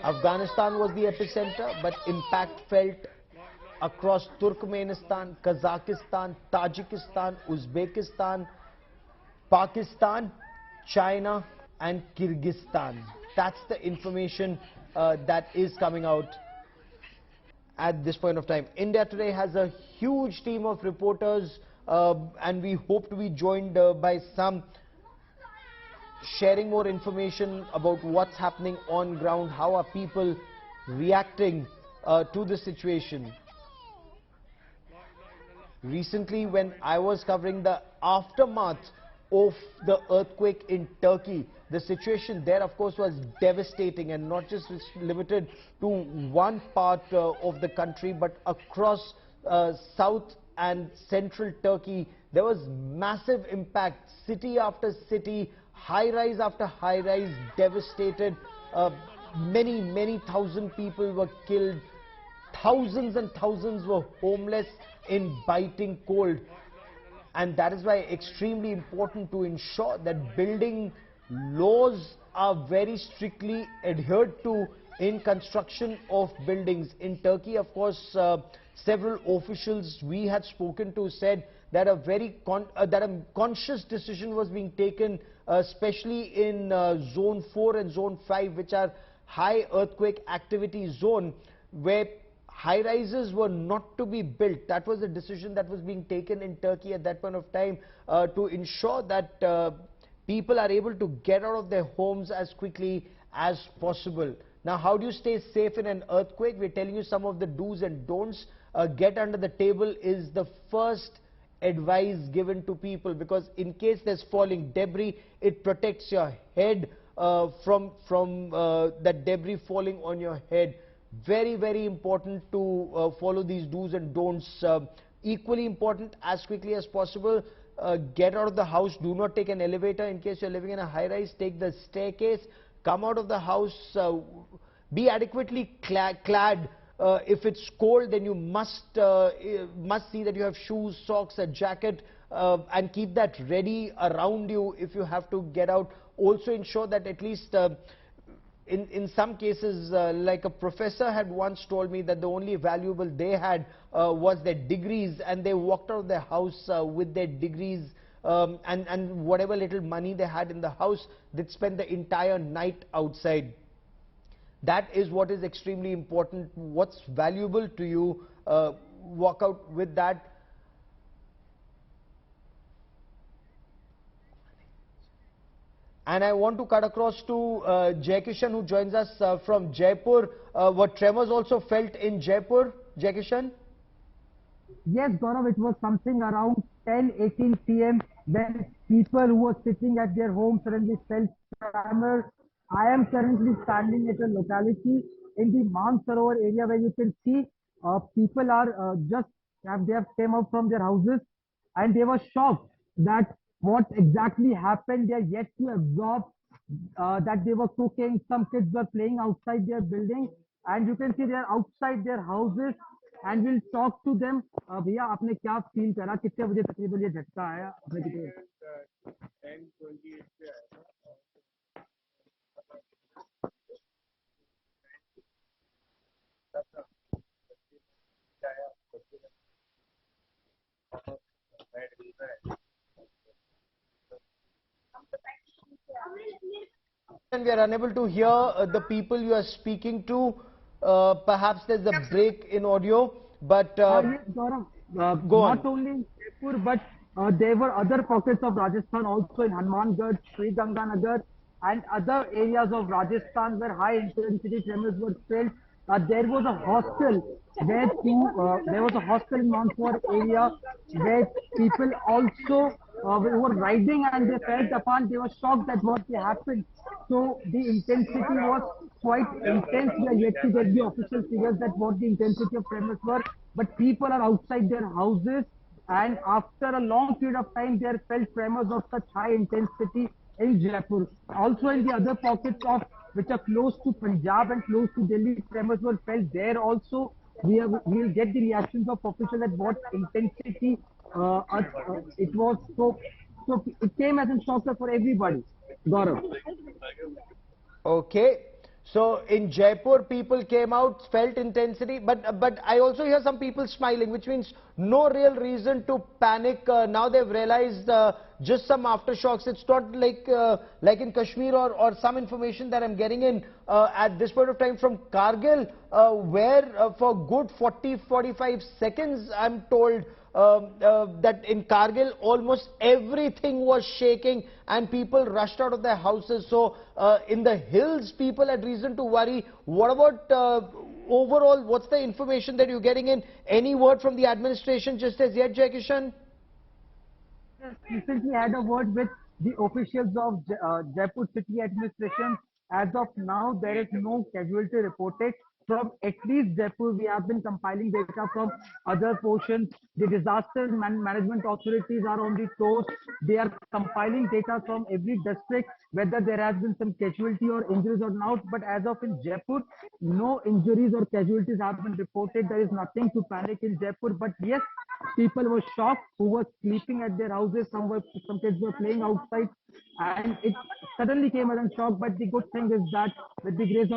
Afghanistan was the epicenter, but impact felt across Turkmenistan, Kazakhstan, Tajikistan, Uzbekistan, Pakistan, China and Kyrgyzstan. That's the information that is coming out at this point of time. India Today has a huge team of reporters and we hope to be joined by some sharing more information about what's happening on ground, how are people reacting to the situation. Recently, when I was covering the aftermath of the earthquake in Turkey, the situation there of course was devastating, and not just limited to one part of the country, but across south and central Turkey. There was massive impact, city after city, high rise after high rise devastated. Many thousand people were killed, thousands and thousands were homeless in biting cold. And that is why extremely important to ensure that building laws are very strictly adhered to in construction of buildings. In Turkey, of course, several officials we had spoken to said that a conscious decision was being taken, especially in Zone 4 and Zone 5, which are high earthquake activity zone, where high-rises were not to be built. That was a decision that was being taken in Turkey at that point of time to ensure that people are able to get out of their homes as quickly as possible. Now, how do you stay safe in an earthquake? We're telling you some of the do's and don'ts. Get under the table is the first advice given to people, because in case there's falling debris, it protects your head from that debris falling on your head. Very important to follow these do's and don'ts. Equally important, as quickly as possible, get out of the house. Do not take an elevator. In case you're living in a high-rise, take the staircase. Come out of the house. Be adequately clad. If it's cold, then you must see that you have shoes, socks, a jacket, and keep that ready around you if you have to get out. Also ensure that at least in some cases, like a professor had once told me, that the only valuable they had was their degrees, and they walked out of their house with their degrees, and whatever little money they had in the house, they'd spend the entire night outside. That is what is extremely important. What's valuable to you, walk out with that. And I want to cut across to Jaikishan, who joins us from Jaipur. Were tremors also felt in Jaipur, Jaikishan? Yes, Gaurav, it was something around 10:18 p.m. when people who were sitting at their homes suddenly felt tremors. I am currently standing at a locality in the Mansarovar area where you can see people are they have came out from their houses, and they were shocked that what exactly happened. They are yet to absorb that they were cooking. Some kids were playing outside their building, and you can see they are outside their houses. And we'll talk to them. भैया आपने क्या feel करा, कितने बजे तकरीबन ये झटका आया आपने कितने? 10:28 पे आया था. And we are unable to hear the people you are speaking to. Perhaps there's a break in audio, but Yes, Gaurav, go on. not only in Jaipur, but there were other pockets of Rajasthan also in Hanumangarh, Sri Ganganagar, and other areas of Rajasthan where high intensity tremors were felt. There was a hostel in Mansarovar area where people also were riding, and they felt upon. They were shocked that what happened. So the intensity was quite intense. We are yet to get the official figures that what the intensity of tremors were, but people are outside their houses, and after a long period of time, they felt tremors of such high intensity in Jaipur. Also in the other pockets of which are close to Punjab and close to Delhi, tremors were felt there also. We will get the reactions of officials at what intensity it was. So it came as a shocker for everybody. Gaurav. Okay, So in Jaipur, people came out, felt intensity, but I also hear some people smiling, which means no real reason to panic. Now they've realized just some aftershocks. It's not like in Kashmir or some information that I'm getting in at this point of time from Kargil, where for good 40-45 seconds, I'm told that in Kargil almost everything was shaking and people rushed out of their houses. So in the hills, people had reason to worry. What about overall? What's the information that you're getting in? Any word from the administration just as yet, Jai Kishan? Recently had a word with the officials of Jaipur city administration. As of now, there is no casualty reported from at least Jaipur. We have been compiling data from other portions. The disaster management authorities are on the toes. They are compiling data from every district, whether there has been some casualty or injuries or not. But as of in Jaipur, no injuries or casualties have been reported. There is nothing to panic in Jaipur. But yes, people were shocked who were sleeping at their houses. Some kids were playing outside, and it suddenly came as a shock. But the good thing is that with the grace of